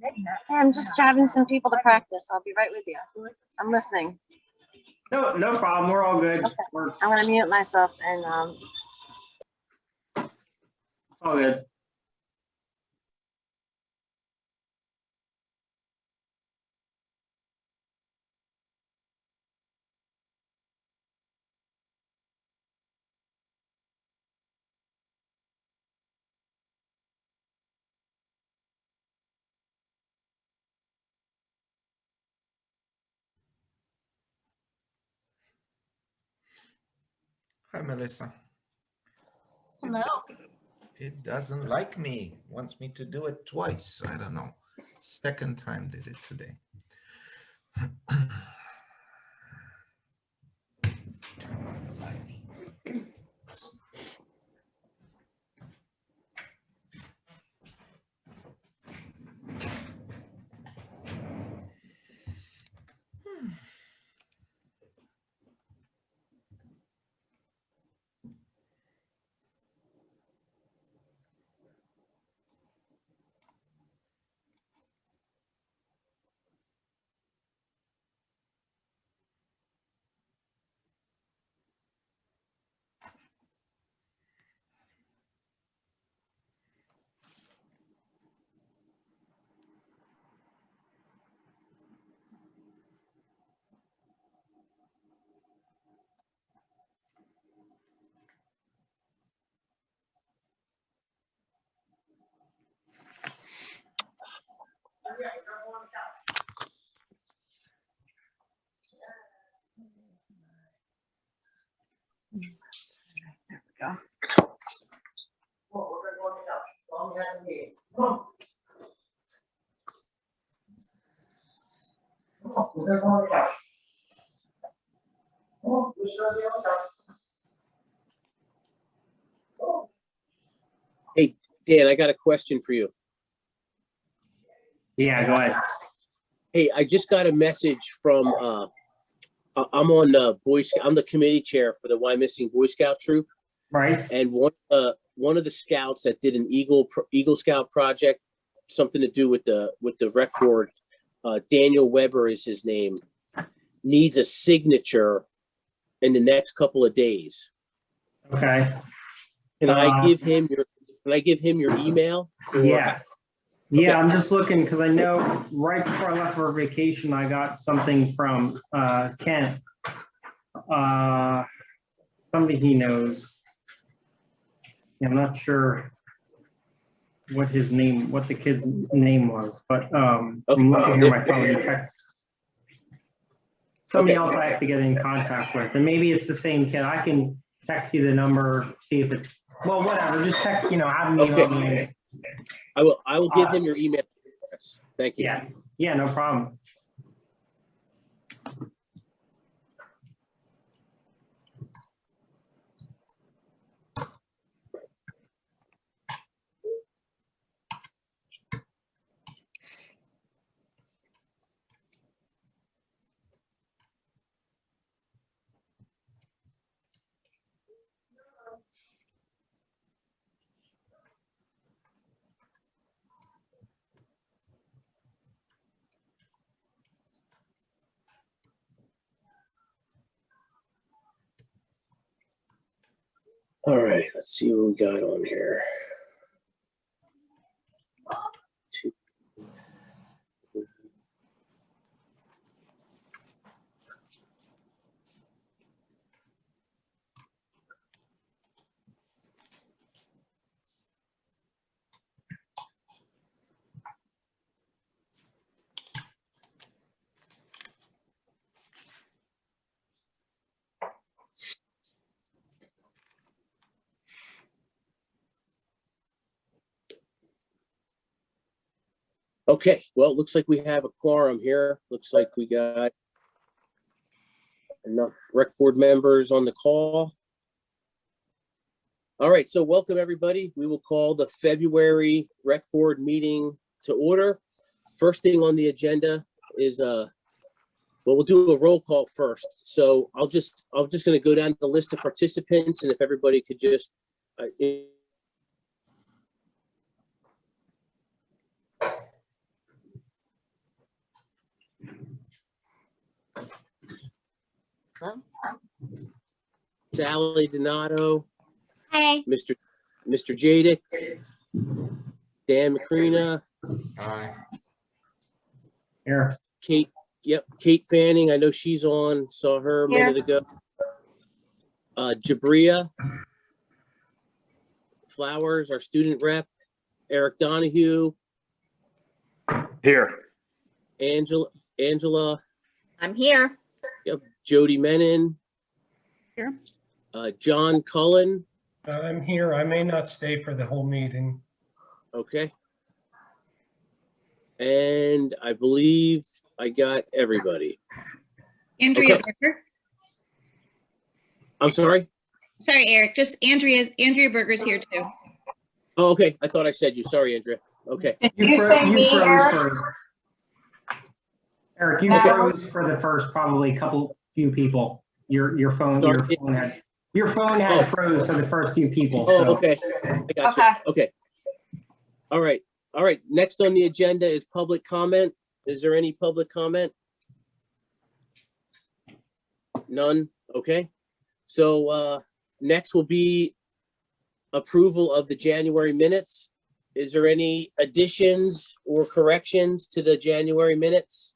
Hey, I'm just driving some people to practice. I'll be right with you. I'm listening. No problem. We're all good. Okay. I'm gonna mute myself and It's all good. Hi, Melissa. Hello. It doesn't like me, wants me to do it twice. I don't know. Second time did it today. there we go. Hey, Dan, I got a question for you. Yeah, go ahead. Hey, I just got a message from, I'm on the I'm the committee chair for the Wyomissing Boy Scout troop. Right. And one of the scouts that did an Eagle Scout project, something to do with the rec board, Daniel Weber is his name, needs a signature in the next couple of days. Okay. Can I give him your email? Yeah. Yeah, Okay. I'm just looking because I know right before I left for vacation, I got something from Kent. Somebody he knows. I'm not sure what the kid's name was, but I'm looking here my phone. He texted somebody else I have to get in contact with, and maybe it's the same kid. I can text you the number, see if it's whatever. Just text, have me email me. I will give him your email address. Thank you. Yeah, no problem. All right, let's see what we got on here. Okay, well, it looks like we have a quorum here. Looks like we got enough rec board members on the call. All right, so welcome, everybody. We will call the February rec board meeting to order. First thing on the agenda is, well, we'll do a roll call first. So I'm just gonna go down the list of participants, and if everybody could just, Sally Donato, Hi. Mr. Jadick, Dan Macrina, Aye. Here, Kate, Kate Fanning, I know she's on, saw her a minute ago. Jabria Flowers, our student rep, Eric Donahue, Here. Angela, I'm here. Jody Menon. Here. John Cullen, I'm here. I may not stay for the whole meeting. okay. And I believe I got everybody. Andrea Okay. Berger. I'm sorry? Sorry, Eric, just Andrea Berger's here too. Oh, okay, I thought I said you. Sorry, Andrea. Okay, You say me, froze Eric? Eric, you No. froze for the first probably few people. Your phone had froze for the first few people. oh, So okay. I got you. Okay. All right, next on the agenda is public comment. Is there any public comment? None, okay. So next will be approval of the January minutes. Is there any additions or corrections to the January minutes?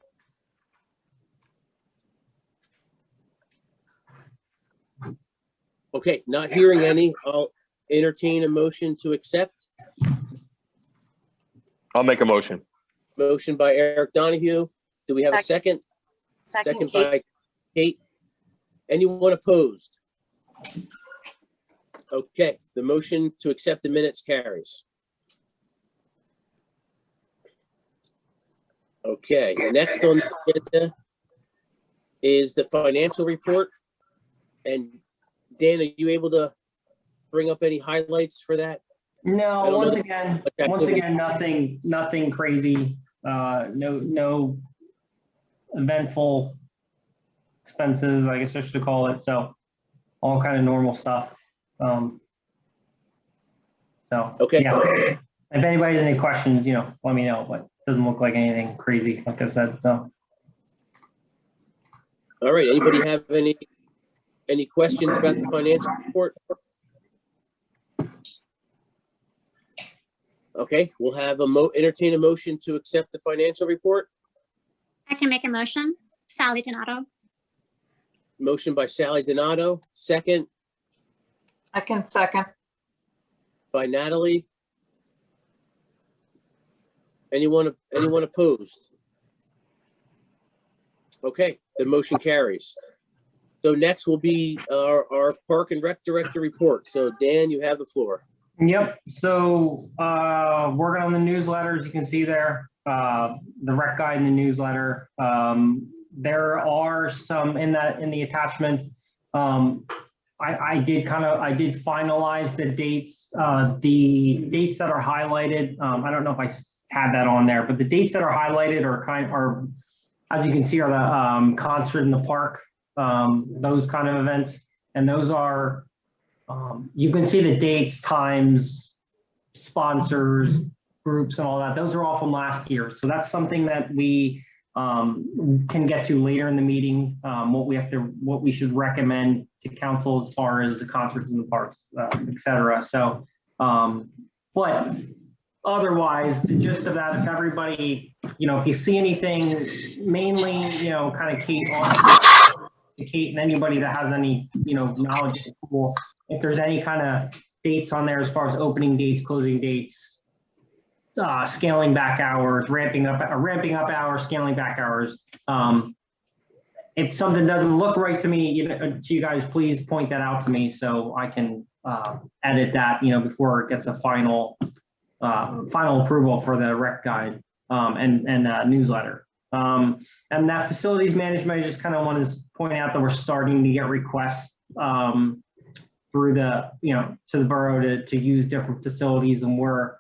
Okay, not hearing any, I'll entertain a motion to accept. I'll make a motion. Motion by Eric Donahue. Do we have a second? Second, Kate. By Kate. Anyone opposed? Okay, the motion to accept the minutes carries. Okay, next on the agenda is the financial report. And Dan, are you able to bring up any highlights for that? I no, don't once know. again, nothing crazy. No eventful expenses, I guess I should call it. So all kind of normal stuff. So Okay. yeah. If anybody has any questions, let me know. But it doesn't look like anything crazy, like I said. So All right, anybody have any questions about the financial report? Okay, we'll have entertain a motion to accept the financial report. I can make a motion. Sally Donato. Motion by Sally Donato, second I can second. by Natalie. Anyone opposed? Okay, the motion carries. So next will be our Park and Rec Director report. So Dan, you have the floor. yep. So working on the newsletters, you can see there the rec guide in the newsletter. There are some in the attachment. I did finalize the dates. The dates that are highlighted, I don't know if I had that on there, but the dates that are highlighted are, as you can see, are the concert in the park, those kind of events. And those are, you can see the dates, times, sponsors, groups and all that. Those are all from last year. So that's something that we can get to later in the meeting, what we should recommend to council as far as the concerts in the parks, et cetera. So, but otherwise, the gist of that, if everybody, if you see anything, mainly, kind of Kate and anybody that has any, knowledge, if there's any kind of dates on there as far as opening dates, closing dates, scaling back hours, ramping up hours, scaling back hours. If something doesn't look right to me, to you guys, please point that out to me so I can edit that, before it gets a final approval for the rec guide. and newsletter. And that facilities management, I just kind of want to point out that we're starting to get requests through the, to the borough to use different facilities, and we're,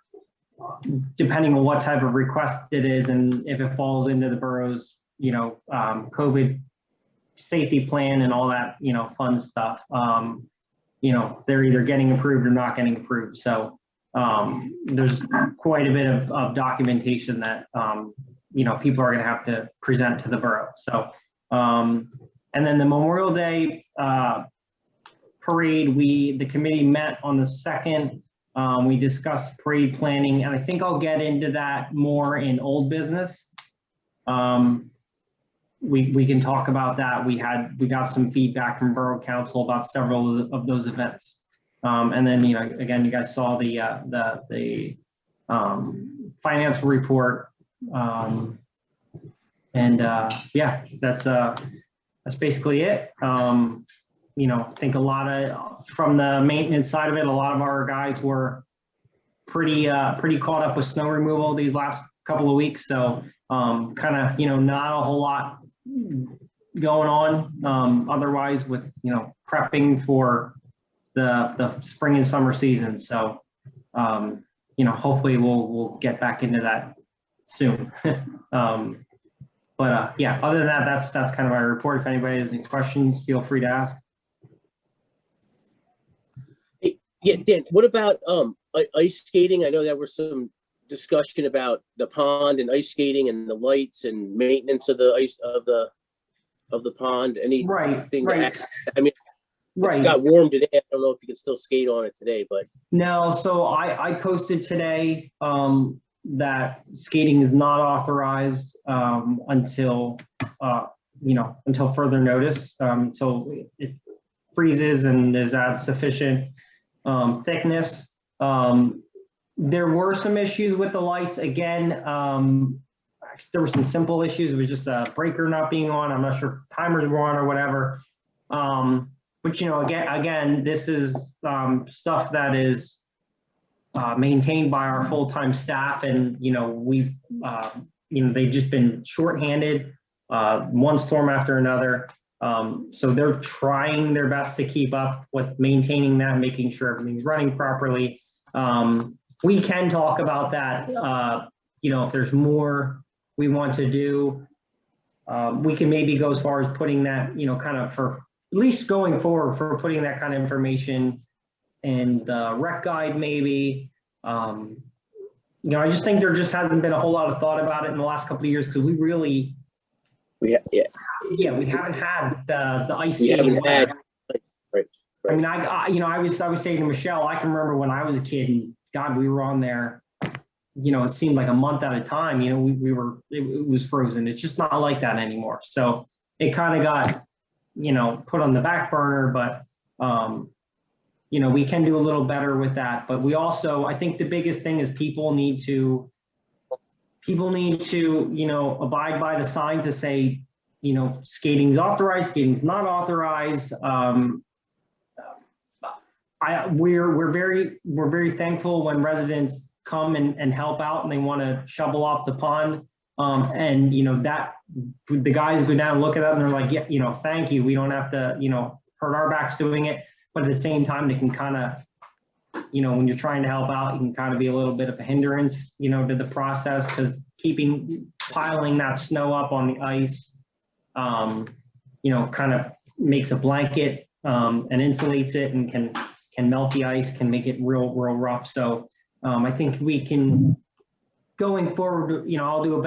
depending on what type of request it is and if it falls into the borough's, COVID safety plan and all that, fun stuff, they're either getting approved or not getting approved. So there's quite a bit of documentation that, people are going to have to present to the borough. So, and then the Memorial Day parade, the committee met on the 2nd. We discussed parade planning, and I think I'll get into that more in old business. We can talk about that. We got some feedback from Borough Council about several of those events. And then, again, you guys saw the financial report. Yeah, that's basically it. I think a lot of, from the maintenance side of it, a lot of our guys were pretty caught up with snow removal these last couple of weeks. So kind of, not a whole lot going on otherwise with, prepping for the spring and summer season. So, hopefully we'll get back into that soon. Yeah, other than that, that's kind of my report. If anybody has any questions, feel free to ask. Yeah, Dan, what about ice skating? I know there was some discussion about the pond and ice skating and the lights and maintenance of the ice of the pond. Anything Right. to add? I mean, Right. it got warm today. I don't know if you can still skate on it today, but No, so I posted today that skating is not authorized until until further notice, until it freezes and is at sufficient thickness. There were some issues with the lights. Again, there were some simple issues. It was just a breaker not being on. I'm not sure if timers were on or whatever. But again, this is stuff that is maintained by our full-time staff, and we've they've just been shorthanded, one storm after another. So they're trying their best to keep up with maintaining that, making sure everything's running properly. We can talk about that. If there's more we want to do, we can maybe go as far as putting that, kind of for at least going forward, for putting that kind of information in the rec guide, maybe. I just think there just hasn't been a whole lot of thought about it in the last couple of years, because we really, we haven't had the ice skating. Right. I mean, I was saying to Michelle, I can remember when I was a kid, and God, we were on there, it seemed like a month at a time, it was frozen. It's just not like that anymore. So it kind of got, put on the back burner, but, we can do a little better with that. But we also, I think the biggest thing is people need to, abide by the signs to say, skating's authorized, skating's not authorized. We're very thankful when residents come and help out and they want to shovel off the pond. And that the guys go down and look at that and they're like, yeah, thank you. We don't have to, hurt our backs doing it. But at the same time, they can kind of, when you're trying to help out, you can kind of be a little bit of a hindrance, to the process, because piling that snow up on the ice, kind of makes a blanket and insulates it, and can melt the ice, can make it real rough. So I think we can, going forward, I'll do a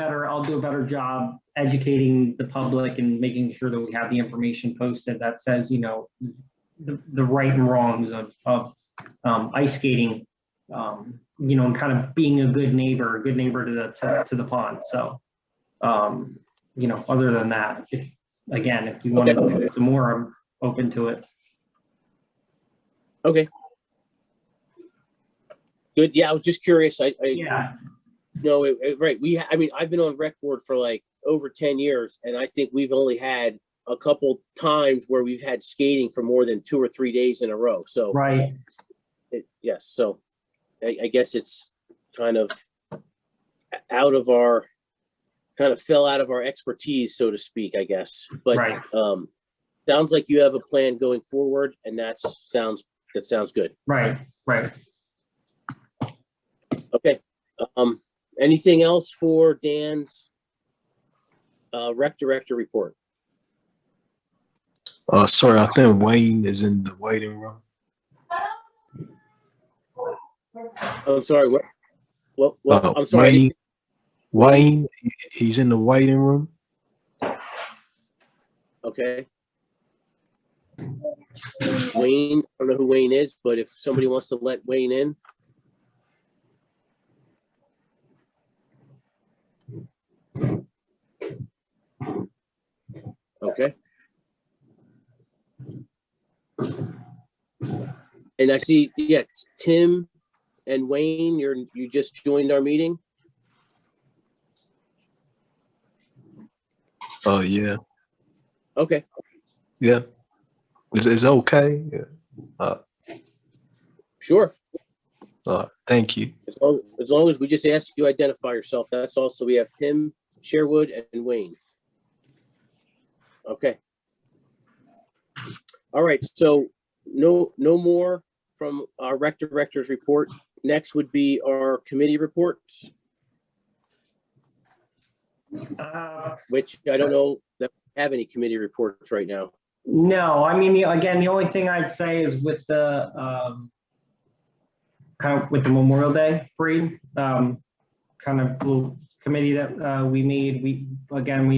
better job educating the public and making sure that we have the information posted that says, the right and wrongs of ice skating, and kind of being a good neighbor to the pond. So, other than that, if you want to do some more, I'm open to it. okay. Good. Yeah, I was just curious. Yeah. No, right. I've been on rec board for like over 10 years, and I think we've only had a couple times where we've had skating for more than 2 or 3 days in a row. So, Right. Yes. So I guess it's kind of out of our kind of fell out of our expertise, so to speak, I guess. But Right. sounds like you have a plan going forward, and that sounds good. Right, right. Okay. Anything else for Dan's rec director report? Sorry, I think Wayne is in the waiting room. I'm sorry. What? I'm sorry. Wayne, he's in the waiting room. Okay. Wayne, I don't know who Wayne is, but if somebody wants to let Wayne in. Okay. And I see, yeah, it's Tim and Wayne, you just joined our meeting? Oh, yeah. Okay, Yeah. Is okay? Yeah. sure. Thank you. As long as we just ask you identify yourself, that's all. So we have Tim, Sherwood, and Wayne. Okay. All right, so no more from our rec director's report. Next would be our committee reports, which I don't know that we have any committee reports right now. No, I mean, again, the only thing I'd say is with the, kind of with the Memorial Day parade, kind of little committee that we made. We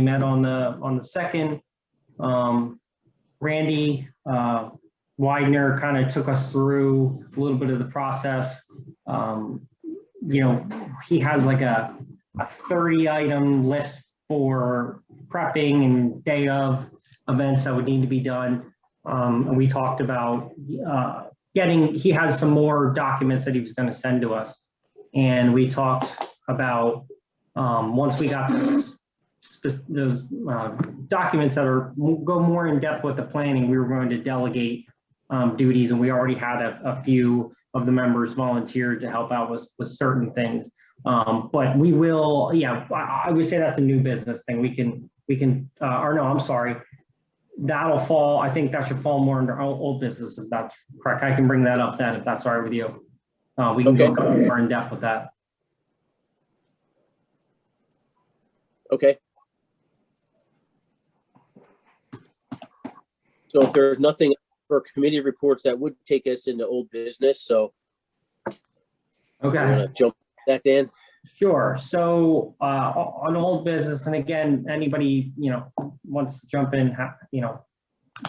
met on the second. Randy Widener kind of took us through a little bit of the process. You know, he has like a 30-item list for prepping and day of events that would need to be done. And we talked about he has some more documents that he was going to send to us. And we talked about once we got those documents that go more in depth with the planning, we were going to delegate duties, and we already had a few of the members volunteered to help out with certain things. But we will, yeah, I would say that's a new business thing. We can, or no, I'm sorry. That'll fall, I think that should fall more under old business, if that's correct. I can bring that up then, if that's all right with you. We can go more in depth with that. Okay. So if there's nothing for committee reports, that would take us into old business. So Okay. I'm gonna jump that, Dan. Sure. So on old business, and again, anybody, wants to jump in,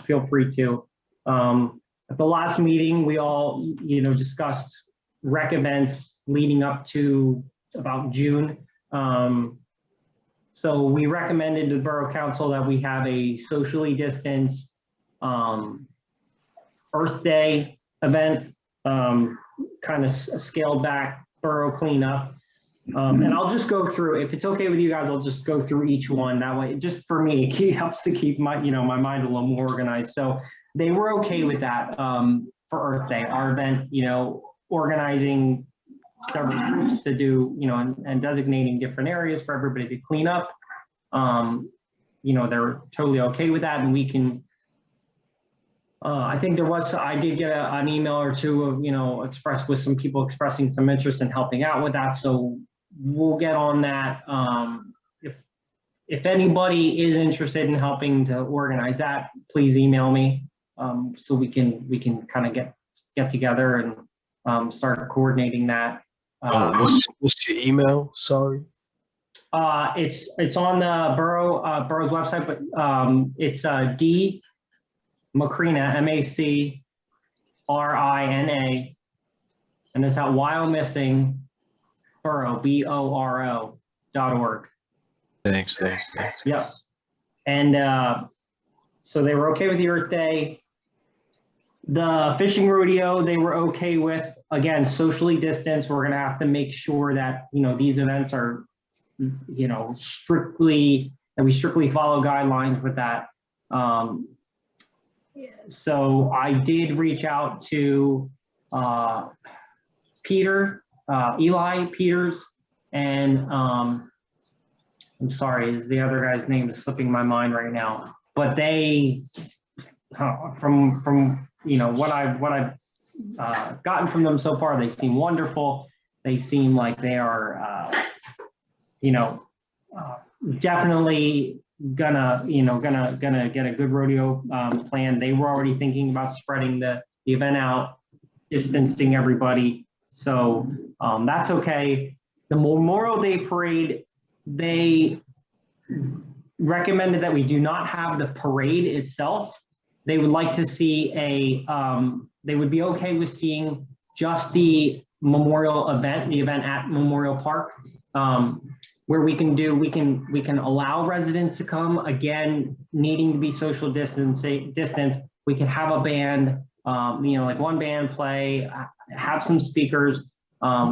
feel free to. At the last meeting, we all, discussed rec events leading up to about June. So we recommended to the Borough Council that we have a socially distanced Earth Day event, kind of scaled back borough cleanup. And I'll just go through, if it's okay with you guys, I'll just go through each one. That way, just for me, it helps to keep my, my mind a little more organized. So they were okay with that for Earth Day, our event, organizing several groups to do, and designating different areas for everybody to clean up. They're totally okay with that, and we can, I think I did get an email or two of, expressed with some people expressing some interest in helping out with that. So we'll get on that. If anybody is interested in helping to organize that, please email me so we can kind of get together and start coordinating that. What's your email? Sorry. It's on the borough's website, but it's D Macrina, MACRINA, and it's at Wyomissing Borough, BORO.org. Thanks. Yep. And so they were okay with the Earth Day. The fishing rodeo, they were okay with, again, socially distanced. We're gonna have to make sure that, these events are, we strictly follow guidelines with that. So I did reach out to Eli Peters and I'm sorry, is the other guy's name is slipping my mind right now, but they, from, you know, what I've gotten from them so far, they seem wonderful. They seem like they are, you know, definitely gonna get a good rodeo plan. They were already thinking about spreading the event out, distancing everybody. So that's okay. The Memorial Day parade, they recommended that we do not have the parade itself. They would like to see they would be okay with seeing just the memorial event, the event at Memorial Park, where we can allow residents to come, again, needing to be social distance. We can have a band, you know, like one band play, have some speakers.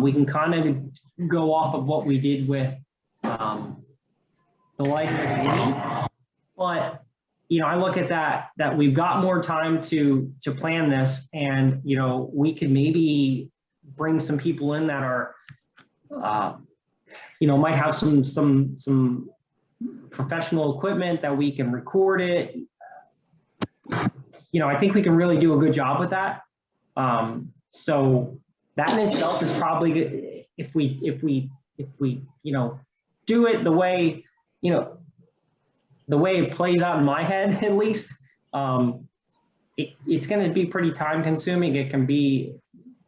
We can kind of go off of what we did with the Life of Lee. But, you know, I look at that we've got more time to plan this, and, you know, we could maybe bring some people in that are, you know, might have some professional equipment that we can record it. You know, I think we can really do a good job with that. So that in itself is probably good if we, you know, do it the way, you know, the way it plays out in my head, at least. It's going to be pretty time consuming. It can be,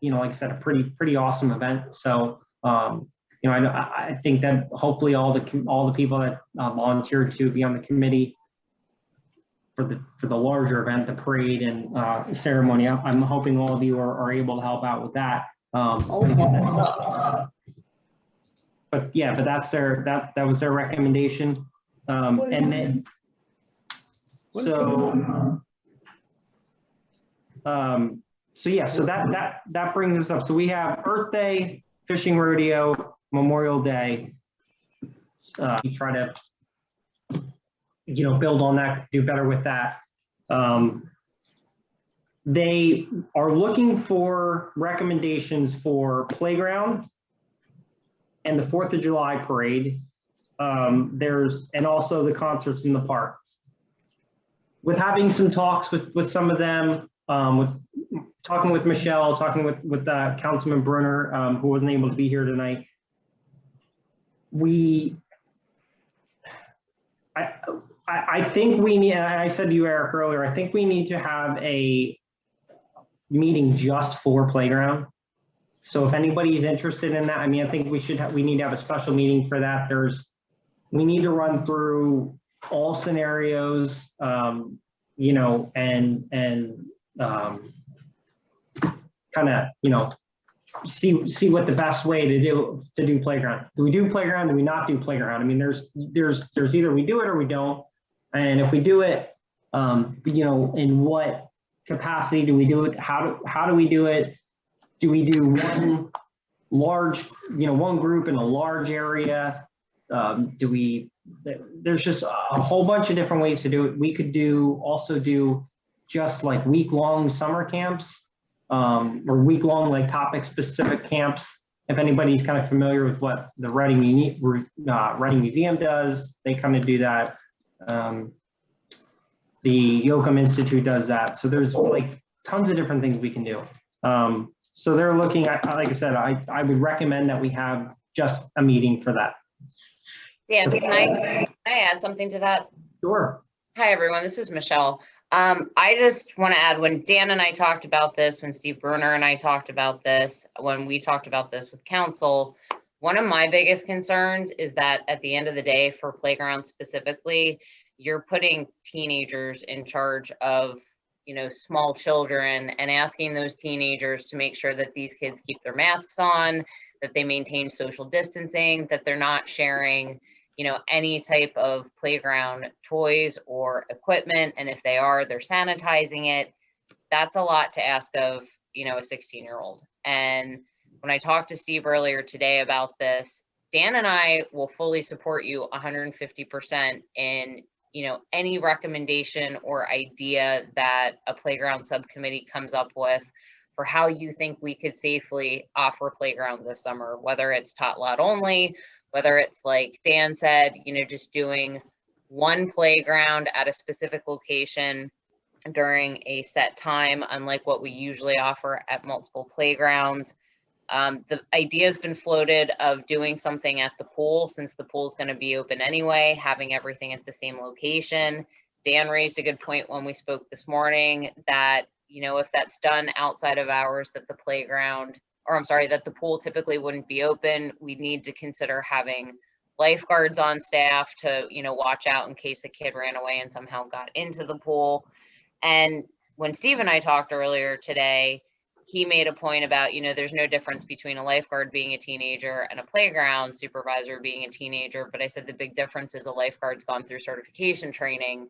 you know, like I said, a pretty awesome event. So, you know, I think that hopefully all the people that volunteered to be on the committee for the larger event, the parade and ceremony, I'm hoping all of you are able to help out with that. But yeah, but that's that was their recommendation. And then, so yeah, so that brings us up. So we have Earth Day, Fishing Rodeo, Memorial Day. We try to, you know, build on that, do better with that. They are looking for recommendations for playground and the 4th of July parade. And also the concerts in the park. With having some talks with some of them, talking with Michelle, talking with Councilman Brunner, who wasn't able to be here tonight. I think we need, and I said to you, Eric, earlier, I think we need to have a meeting just for playground. So if anybody's interested in that, I mean, I think we need to have a special meeting for that. We need to run through all scenarios, you know, and kind of, you know, see what the best way to do playground. Do we do playground? Do we not do playground? I mean, there's either we do it or we don't. And if we do it, you know, in what capacity do we do it? How do we do it? Do we do one large, you know, one group in a large area? There's just a whole bunch of different ways to do it. We could also do just like week-long summer camps, or week-long like topic-specific camps. If anybody's kind of familiar with what the Reading Museum does, they kind of do that. The Yoakum Institute does that. So there's like tons of different things we can do. So they're looking at, like I said, I would recommend that we have just a meeting for that. Dan, can I add something to that? Sure. Hi, everyone. This is Michelle. I just want to add, when Dan and I talked about this, when Steve Brunner and I talked about this, when we talked about this with council, one of my biggest concerns is that at the end of the day, for playground specifically, you're putting teenagers in charge of, you know, small children, and asking those teenagers to make sure that these kids keep their masks on, that they maintain social distancing, that they're not sharing, you know, any type of playground toys or equipment. And if they are, they're sanitizing it. That's a lot to ask of, you know, a 16-year-old. And when I talked to Steve earlier today about this, Dan and I will fully support you 150% in, you know, any recommendation or idea that a playground subcommittee comes up with for how you think we could safely offer playground this summer, whether it's tot lot only, whether it's like Dan said, just doing one playground at a specific location during a set time, unlike what we usually offer at multiple playgrounds. The idea has been floated of doing something at the pool, since the pool is going to be open anyway, having everything at the same location. Dan raised a good point when we spoke this morning that, if that's done outside of hours, that the playground, or I'm sorry, that the pool typically wouldn't be open. We need to consider having lifeguards on staff to, watch out in case a kid ran away and somehow got into the pool. And when Steve and I talked earlier today, he made a point about, there's no difference between a lifeguard being a teenager and a playground supervisor being a teenager. But I said the big difference is a lifeguard's gone through certification training.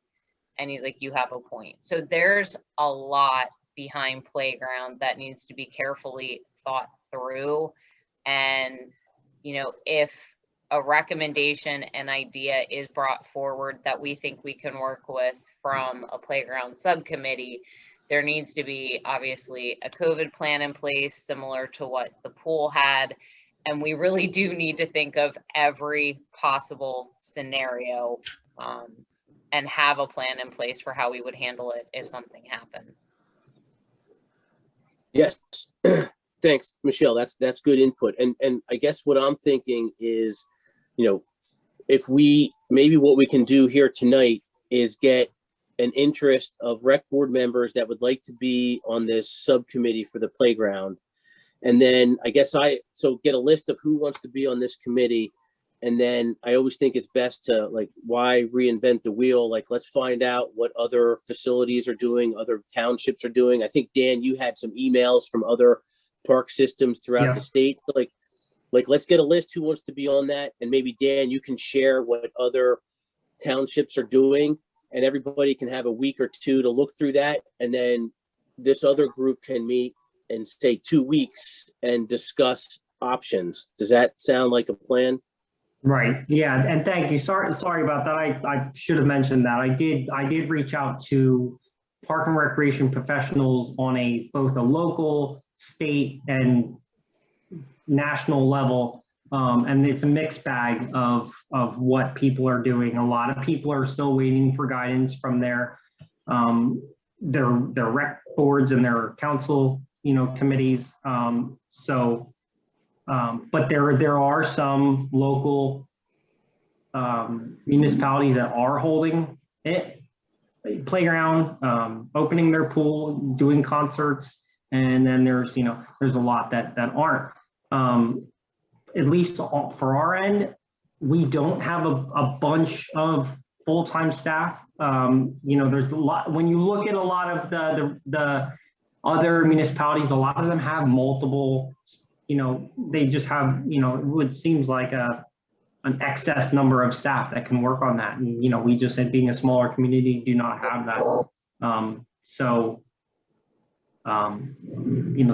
And he's like, you have a point. So there's a lot behind playground that needs to be carefully thought through. And, if a recommendation and idea is brought forward that we think we can work with from a playground subcommittee, there needs to be obviously a COVID plan in place similar to what the pool had. And we really do need to think of every possible scenario and have a plan in place for how we would handle it if something happens. Yes. Thanks, Michelle. That's good input. And I guess what I'm thinking is, if maybe what we can do here tonight is get an interest of rec board members that would like to be on this subcommittee for the playground. And then I guess get a list of who wants to be on this committee. And then I always think it's best to, like, why reinvent the wheel? Like, let's find out what other facilities are doing, other townships are doing. I think, Dan, you had some emails from other park systems throughout the state. Like, let's get a list who wants to be on that. And maybe, Dan, you can share what other townships are doing, and everybody can have a week or two to look through that. And then this other group can meet in, say, 2 weeks and discuss options. Does that sound like a plan? Right. Yeah. And thank you. Sorry about that. I should have mentioned that. I did reach out to park and recreation professionals on both a local, state, and national level. And it's a mixed bag of what people are doing. A lot of people are still waiting for guidance from their rec boards and their council, committees. But there are some local municipalities that are holding it, playground, opening their pool, doing concerts, and then there's a lot that aren't. At least for our end, we don't have a bunch of full-time staff. There's a lot, when you look at a lot of the other municipalities, a lot of them have multiple, they just have, it seems like an excess number of staff that can work on that. And, we just, being a smaller community, do not have that.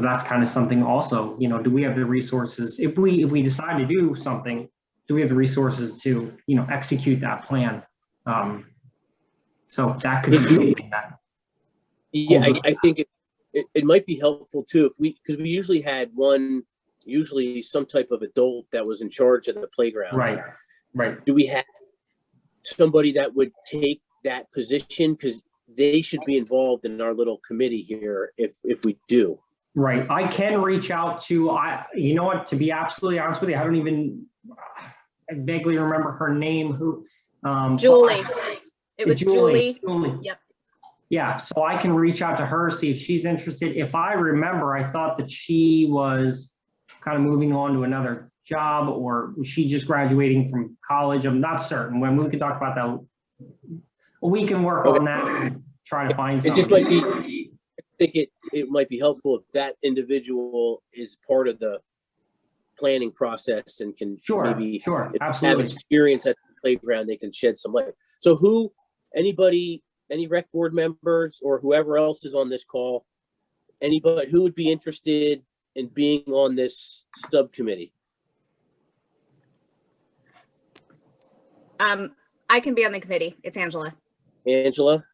That's kind of something also, do we have the resources? If we decide to do something, do we have the resources to, execute that plan? So that could be something that. Yeah, I think it might be helpful too, because we usually had some type of adult that was in charge of the playground. Right. Do we have somebody that would take that position? Because they should be involved in our little committee here if we do. Right. I can reach out to, to be absolutely honest with you, I vaguely remember her name, Julie. It was Julie. Yep. Yeah. So I can reach out to her, see if she's interested. If I remember, I thought that she was kind of moving on to another job, or was she just graduating from college? I'm not certain. When we can talk about that, we can work on that and try to find something. It just might be, I think it might be helpful if that individual is part of the planning process and can maybe absolutely have experience at the playground, they can shed some light. So any rec board members or whoever else is on this call, anybody who would be interested in being on this subcommittee? I can be on the committee. It's Angela. Angela?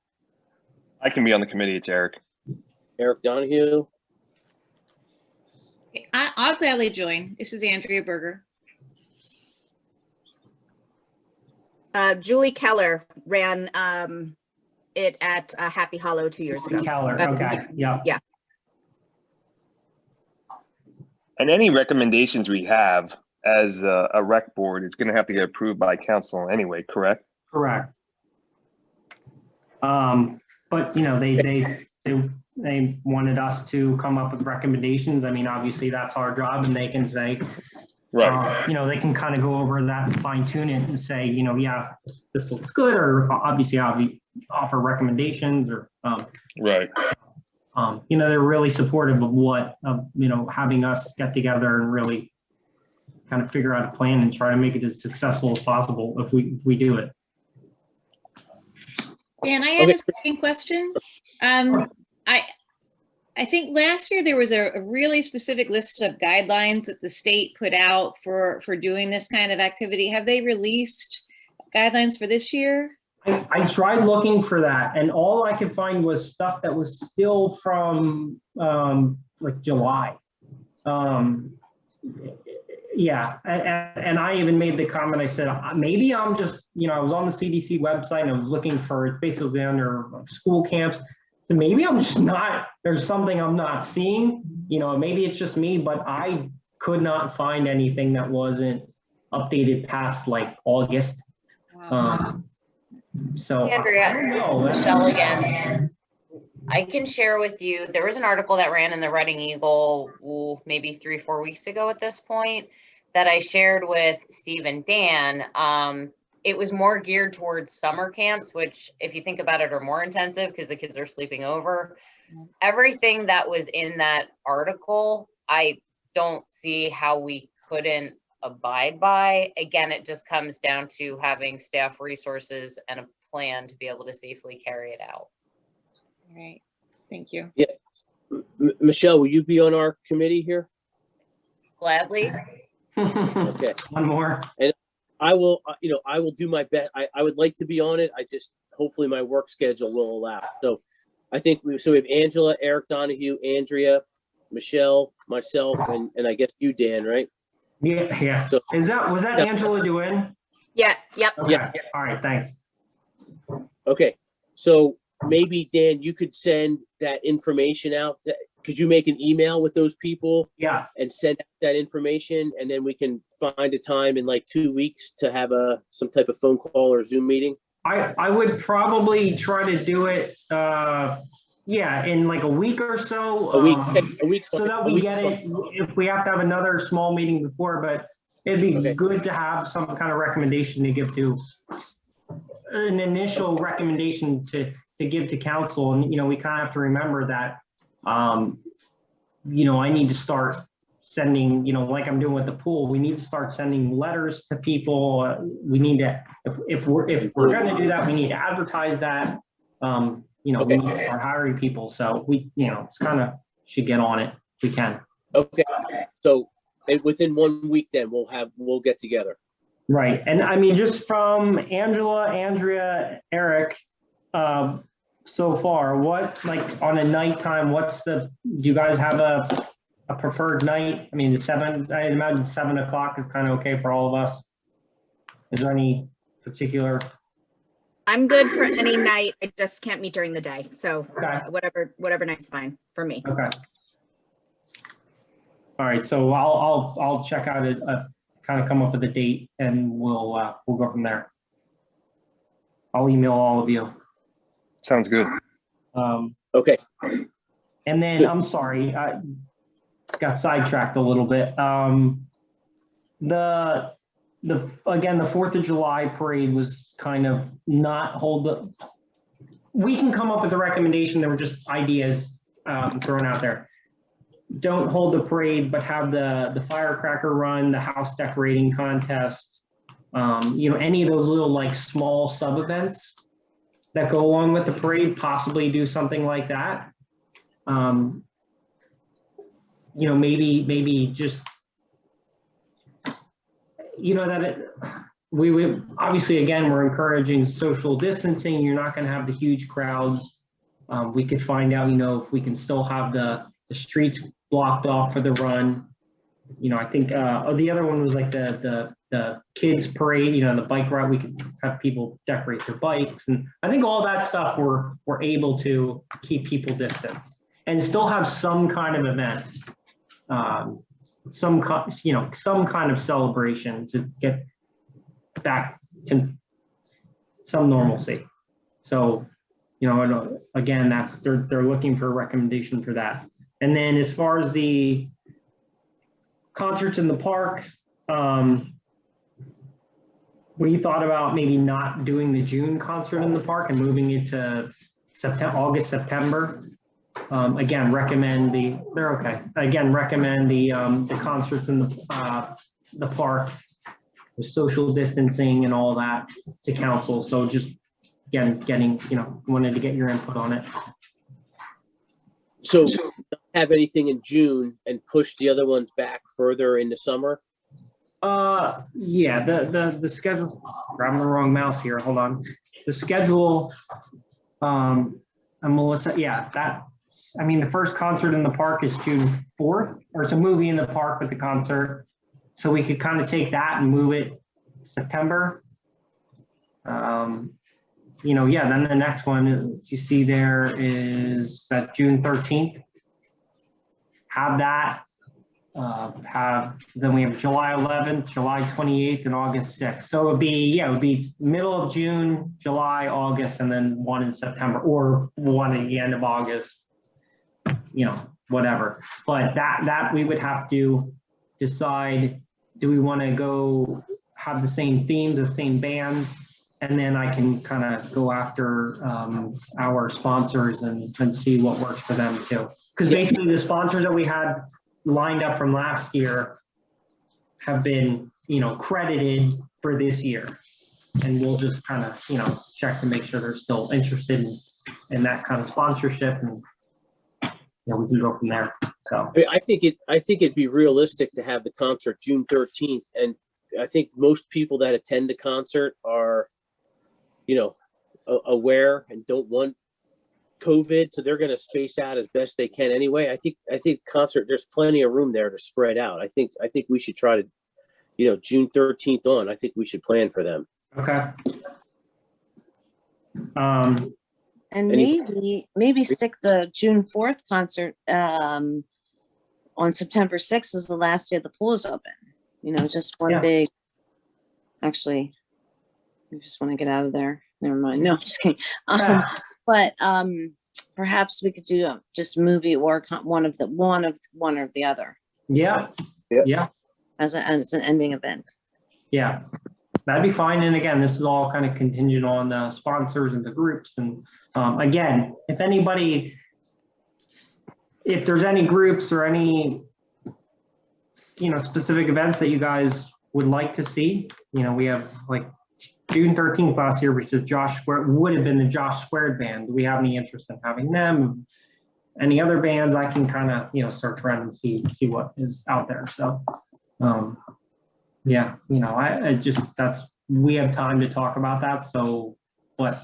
I can be on the committee. It's Eric. Eric Donahue? I'll gladly join. This is Andrea Berger. Julie Keller ran it at Happy Hollow 2 years ago. Keller, okay, yeah. Yeah. And any recommendations we have as a rec board is going to have to get approved by council anyway, correct? Correct. But you know, they wanted us to come up with recommendations. I mean, obviously that's our job, and they can say, Right. you know, they can kind of go over that and fine tune it and say, you know, yeah, this looks good, or obviously I'll offer recommendations, or, Right. you know, they're really supportive of what, you know, having us get together and really kind of figure out a plan and try to make it as successful as possible if we do it. Dan, I have a second question. I think last year there was a really specific list of guidelines that the state put out for doing this kind of activity. Have they released guidelines for this year? I tried looking for that, and all I could find was stuff that was still from like July. Yeah, and I even made the comment, I said, maybe I'm just, you know, I was on the CDC website and I was looking for, it's basically under school camps. So maybe I'm just not, there's something I'm not seeing, you know, maybe it's just me, but I could not find anything that wasn't updated past like August. So Andrea, this is Michelle again. I can share with you, there was an article that ran in the Reading Eagle, maybe 3-4 weeks ago at this point, that I shared with Steve and Dan. It was more geared towards summer camps, which if you think about it are more intensive because the kids are sleeping over. Everything that was in that article, I don't see how we couldn't abide by. Again, it just comes down to having staff resources and a plan to be able to safely carry it out. All right, thank you. Yeah. Michelle, will you be on our committee here? Gladly. Okay. One more. And I will, you know, I will do my best. I would like to be on it. I just, hopefully my work schedule will allow. So I think we have Angela, Eric Donahue, Andrea, Michelle, myself, and I guess you, Dan, right? Yeah. So was that Angela Duin? Yeah, yep. Okay. Yeah. All right, thanks. Okay. So maybe Dan, you could send that information out. Could you make an email with those people? Yeah. And send out that information, and then we can find a time in like 2 weeks to have some type of phone call or Zoom meeting? I would probably try to do it, yeah, in like a week or so. A week. So that we get it, if we have to have another small meeting before, but it'd be good to have some kind of recommendation to give to, an initial recommendation to give to council. And, you know, we kind of have to remember that, you know, I need to start sending, you know, like I'm doing with the pool, we need to start sending letters to people. We need to, if we're going to do that, we need to advertise that. You know, we need to start hiring people. So we, you know, it's kind of should get on it. If we can. Okay. So within 1 week, then we'll get together. Right. And I mean, just from Angela, Andrea, Eric, so far, what, like on a nighttime, do you guys have a preferred night? I mean, I imagine 7 o'clock is kind of okay for all of us. Is there any particular? I'm good for any night. I just can't meet during the day. So Okay. whatever night's fine for me. Okay. All right. So I'll check out kind of come up with a date, and we'll go from there. I'll email all of you. Sounds good. Okay. And then I'm sorry, I got sidetracked a little bit. Again, the 4th of July parade was kind of not we can come up with a recommendation. There were just ideas thrown out there. Don't hold the parade, but have the firecracker run, the house decorating contest, you know, any of those little like small sub events that go along with the parade, possibly do something like that. You know, maybe just, you know, that we obviously, again, we're encouraging social distancing. You're not going to have the huge crowds. We could find out, you know, if we can still have the streets blocked off for the run. You know, I think the other one was like the the kids parade, you know, the bike ride, we could have people decorate their bikes. And I think all that stuff we're able to keep people distance and still have some kind of event. Some kind of celebration to get back to some normalcy. So, you know, again, they're looking for a recommendation for that. And then as far as the concerts in the parks, we thought about maybe not doing the June concert in the park and moving it to August, September. Again, recommend the concerts in the park with social distancing and all that to council. So just again, wanted to get your input on it. So not have anything in June and push the other ones back further in the summer? Yeah, the schedule, grabbing the wrong mouse here, hold on. The schedule, and Melissa, yeah, the first concert in the park is June 4th, or it's a movie in the park with the concert. So we could kind of take that and move it September. Then the next one you see there is that June 13th. Have that. Then we have July 11th, July 28th, and August 6th. So it would be middle of June, July, August, and then one in September, or one at the end of August. Whatever. But that we would have to decide, do we want to go have the same themes, the same bands, and then I can kind of go after our sponsors and see what works for them too. Because basically the sponsors that we had lined up from last year have been, credited for this year. And we'll just kind of, check to make sure they're still interested in that kind of sponsorship, and we can go from there. So I think it'd be realistic to have the concert June 13th. And I think most people that attend the concert are, aware and don't want COVID, so they're going to space out as best they can anyway. I think concert, there's plenty of room there to spread out. I think we should try to, June 13th on, I think we should plan for them. okay. And Any- maybe stick the June 4th concert on September 6th as the last day the pool is open. Just one Yeah. big, actually, I just want to get out of there. Never mind. No, I'm just kidding. But perhaps we could do just movie or one or the other Yeah. Yeah. Yeah. as an ending event. Yeah, that'd be fine. And again, this is all kind of contingent on the sponsors and the groups. And again, if there's any groups or any, specific events that you guys would like to see, we have like June 13th last year, which is would have been the Josh Squared band. Do we have any interest in having them? Any other bands? I can kind of, search around and see what is out there. So, yeah, we have time to talk about that. So, but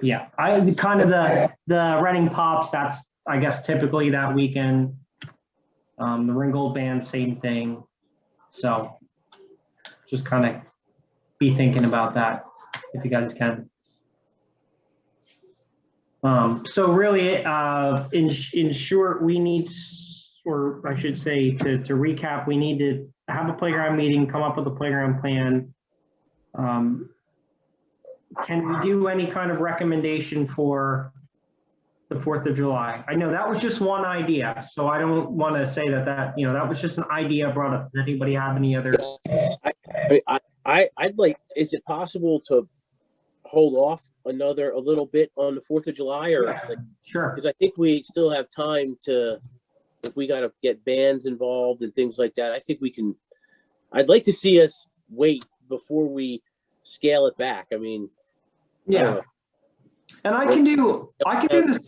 yeah, the Reading Pops, that's, I guess, typically that weekend. The Ringgold band, same thing. So just kind of be thinking about that if you guys can. So really, in short, we need, or I should say, to recap, we need to have a playground meeting, come up with a playground plan. Can we do any kind of recommendation for the 4th of July? I know that was just one idea, so I don't want to say that that was just an idea brought up. Does anybody have any other? I'd like, is it possible to hold off a little bit on the 4th of July, or Sure. because I think we still have time to, if we got to get bands involved and things like that, I think we can, I'd like to see us wait before we scale it back. I mean, Yeah. And I can do this.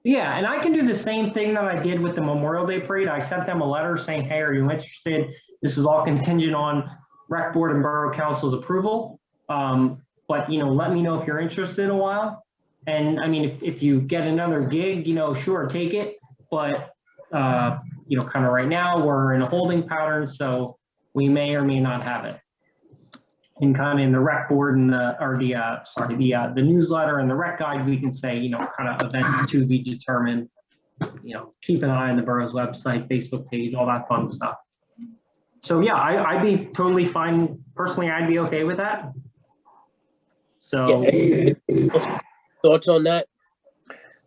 Yeah, and I can do the same thing that I did with the Memorial Day Parade. I sent them a letter saying, hey, are you interested? This is all contingent on Rec Board and Borough Council's approval. But, let me know if you're interested in a while. And I mean, if you get another gig, sure, take it. But, kind of right now we're in a holding pattern. So, we may or may not have it. And kind of in the rec board and the newsletter and the rec guide, we can say, kind of events to be determined, keep an eye on the borough's website, Facebook page, all that fun stuff. So yeah, I'd be totally fine. Personally, I'd be okay with that. So. Thoughts on that?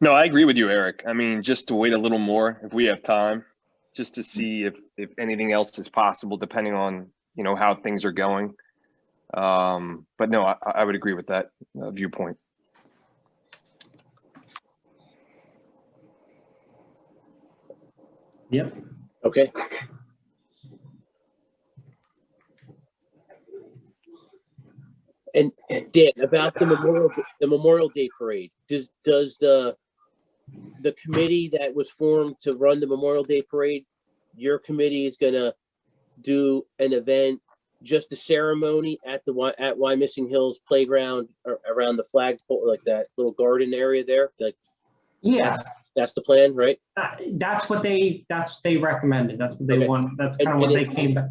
No, I agree with you, Eric. I mean, just to wait a little more if we have time, just to see if anything else is possible, depending on, how things are going. But no, I would agree with that viewpoint. Yep. Okay. And Dan, about the Memorial Day parade, does the committee that was formed to run the Memorial Day parade, your committee is gonna do an event, just a ceremony at Wyomissing Hills playground or around the flagpole, like that little garden area there? Like, Yeah, that's the plan, right? that's what they recommended. That's what they Okay. want. That's kind of what they came back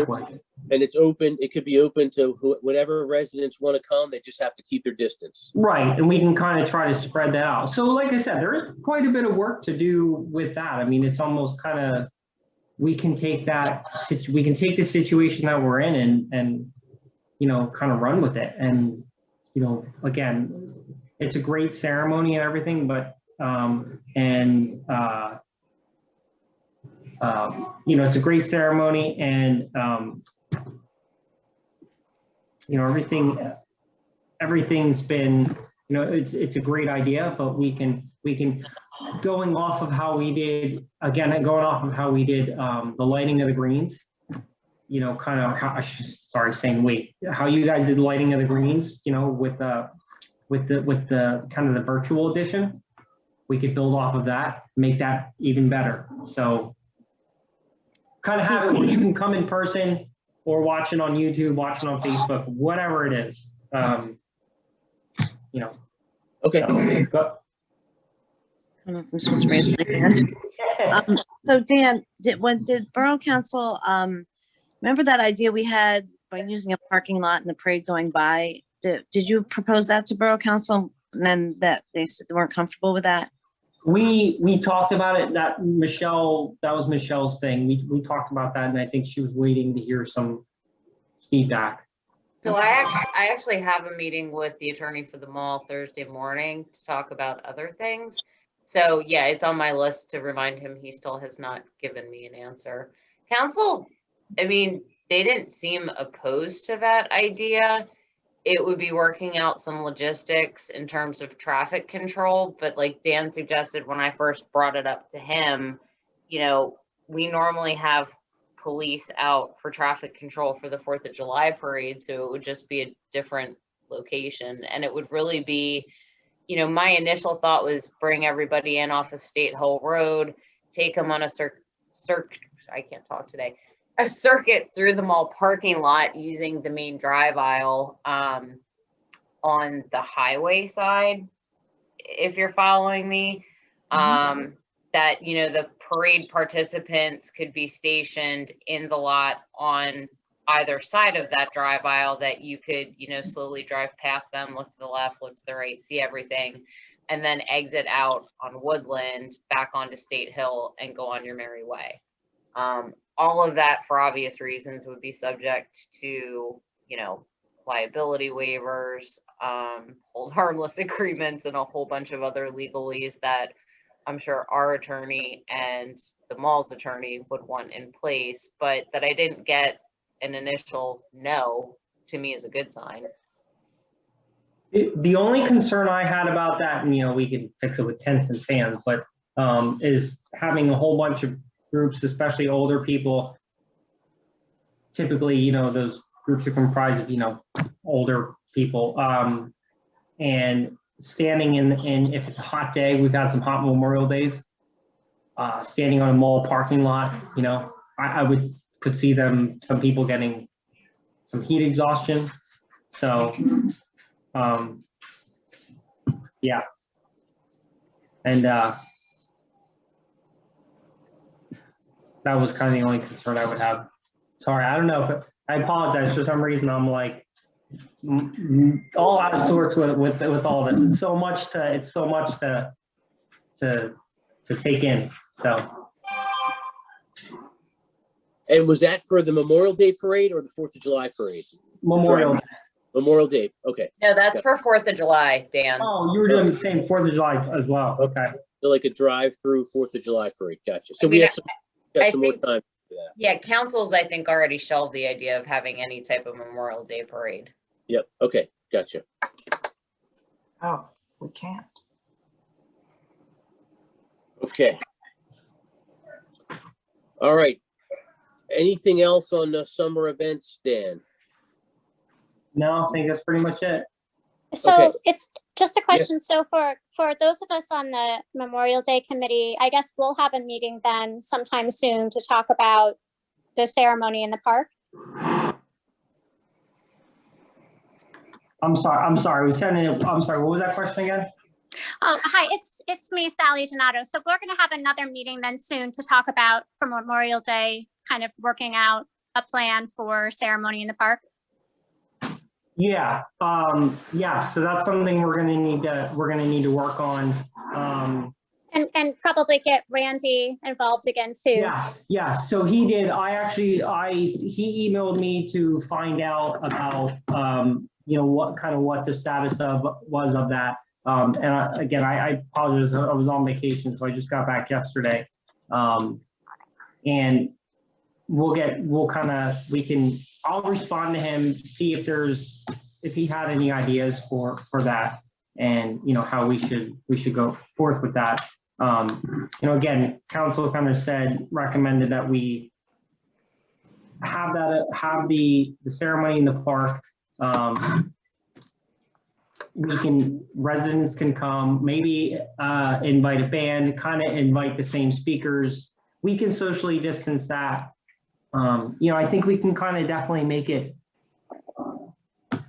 with. And it's open, it could be open to whatever residents want to come, they just have to keep their distance. Right, and we can kind of try to spread that out. So like I said, there's quite a bit of work to do with that. I mean, it's almost kind of, we can take the situation that we're in and kind of run with it. And, again, it's a great ceremony and everything, but, it's a great ceremony and, everything's been, it's a great idea, but we can going off of how we did the lighting of the greens, kind of how you guys did lighting of the greens, with the kind of the virtual edition, we could build off of that, make that even better. So kind of have it where you can come in person or watch it on YouTube, watch it on Facebook, whatever it is. Okay. So, I don't know if I'm supposed to raise my hand. So Dan, did Borough Council, remember that idea we had by using a parking lot and the parade going by? Did you propose that to Borough Council and then that they said they weren't comfortable with that? We talked about it, that was Michelle's thing. We talked about that and I think she was waiting to hear some feedback. So I actually have a meeting with the attorney for the mall Thursday morning to talk about other things. So yeah, it's on my list to remind him. He still has not given me an answer. Council, I mean, they didn't seem opposed to that idea. It would be working out some logistics in terms of traffic control, but like Dan suggested when I first brought it up to him, we normally have police out for traffic control for the 4th of July parade, so it would just be a different location. And it would really be, my initial thought was bring everybody in off of State Hill Road, take them on a circuit through the mall parking lot using the main drive aisle on the highway side, if you're following me. That, the parade participants could be stationed in the lot on either side of that drive aisle, that you could, slowly drive past them, look to the left, look to the right, see everything, and then exit out on Woodland back onto State Hill and go on your merry way. All of that, for obvious reasons, would be subject to, liability waivers, hold harmless agreements, and a whole bunch of other legalese that I'm sure our attorney and the mall's attorney would want in place, but that I didn't get an initial no, to me is a good sign. The only concern I had about that, and we can fix it with tents and fans, but is having a whole bunch of groups, especially older people. Typically, those groups are comprised of, older people, and standing in, if it's a hot day, we've had some hot Memorial Days, standing on a mall parking lot, I could see some people getting some heat exhaustion. So, yeah. And that was kind of the only concern I would have. Sorry, I don't know, but I apologize. For some reason, I'm like all out of sorts with all this. It's so much to take in. So And was that for the Memorial Day parade or the 4th of July parade? Memorial. Memorial Day, okay. No, that's for 4th of July, Dan. Oh, you were doing the same 4th of July as well. Okay. So like a drive-through 4th of July parade, gotcha. So I we mean, have got I some more think- time for that. Yeah, councils, I think, already shelved the idea of having any type of Memorial Day parade. Yep, okay, gotcha. Oh, we can't. Okay. All right. Anything else on the summer events, Dan? No, I think that's pretty much it. So Okay. it's just a question. So for those of us on the Memorial Day committee, I guess we'll have a meeting then sometime soon to talk about the ceremony in the park. I'm sorry. I'm sorry. I'm sorry. What was that question again? Oh, hi, it's me, Sally Donato. So we're gonna have another meeting then soon to talk about for Memorial Day, kind of working out a plan for ceremony in the park. Yeah. Yeah. So that's something we're gonna need to work on. And probably get Randy involved again too. Yes. So he did. He emailed me to find out about what the status was of that. And I apologize. I was on vacation, so I just got back yesterday. And I'll respond to him, see if he had any ideas for that, and how we should go forth with that. Again, council kind of recommended that we have the ceremony in the park. Residents can come, maybe invite a band, kind of invite the same speakers. We can socially distance that. I think we can kind of definitely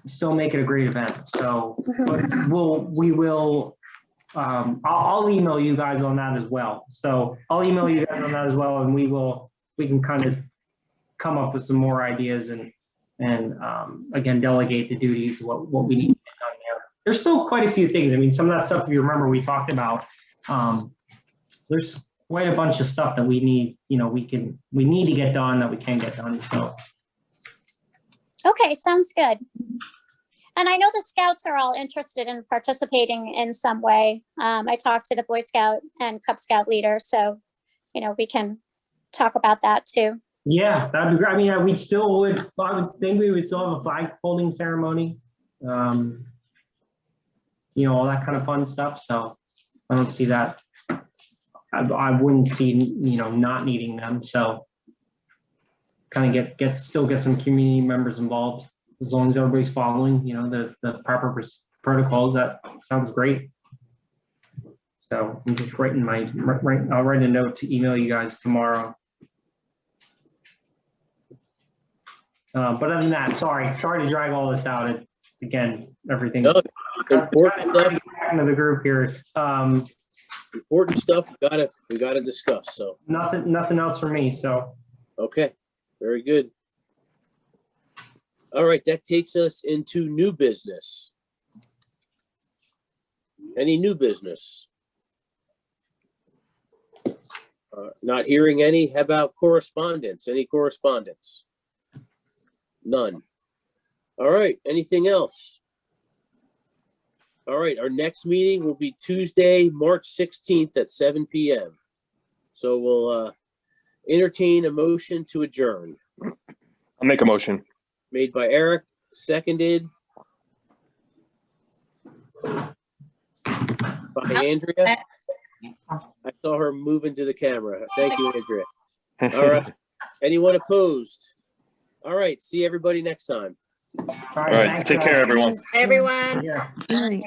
still make it a great event. So but I'll email you guys on that as well. So I'll email you guys on that as well, and we can kind of come up with some more ideas and again, delegate the duties, what we need to get done there. There's still quite a few things. I mean, some of that stuff, if you remember, we talked about. There's quite a bunch of stuff that we need, we need to get done that we can get done. So. Okay, sounds good. And I know the Scouts are all interested in participating in some way. I talked to the Boy Scout and Cub Scout leader, so, we can talk about that too. Yeah, that'd be great. I mean, I would think we would still have a flag holding ceremony. All that kind of fun stuff. So I don't see that. I wouldn't see, not needing them. So kind of still get some community members involved, as long as everybody's following, the proper protocols. That sounds great. So I'm just I'll write a note to email you guys tomorrow. But other than that, sorry to drag all this out. Again, everything. No, important stuff. Into the group here. Important stuff we gotta discuss. So nothing else for me. So okay, very good. All right, that takes us into new business. Any new business? Not hearing any. How about correspondence? Any correspondence? None. All right, anything else? All right, our next meeting will be Tuesday, March 16th at 7 p.m. So we'll entertain a motion to adjourn. I'll make a motion. Made by Eric, seconded by Andrea. I saw her moving to the camera. Thank you, Andrea. All right. Anyone opposed? All right. See everybody next time. All right. Take care, everyone. Everyone. yeah. All right.